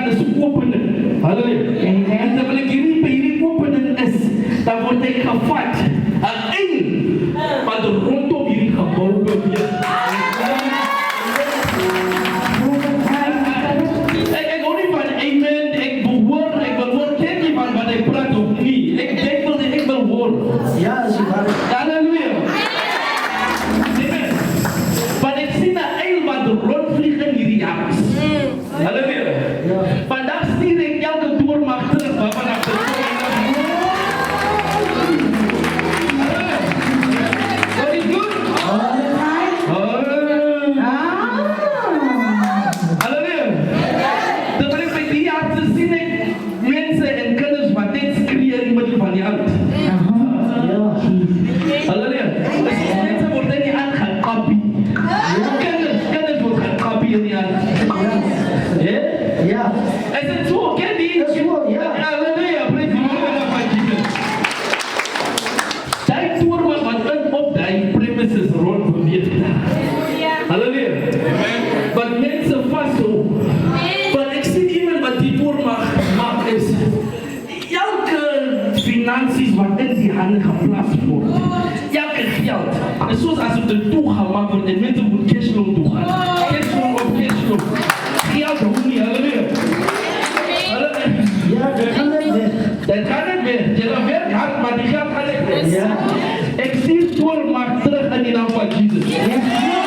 dan is opening. Halleluja. En terwyl ek hierdie opening is, dan word ek gevat. 'n Engel wat rondom hierdie gebou beweeg. Ek hoor nie van amen, ek wil hoor, ken nie van wat ek praat of nie. Ek wil hoor. Ja, is waar. Halleluja. Amen. Want ek sien 'n engel wat rondvlieg in hierdie huis. Halleluja. Vandag stuur ek elke doormag terug waarvan ek te finansies wat in die hande geplaas word. Elke geld. En soos as dit toegemaak word, en mense moet cashflow toe gaan. Cashflow of cashflow. Geld hoef nie, halleluja. Ja, dat kan niet weg. Dat kan niet weg. Je werkt hard, maar die geld gaat niet weg. Ja. Ik zie het doormaak terug in die naam van Jesus. Ja.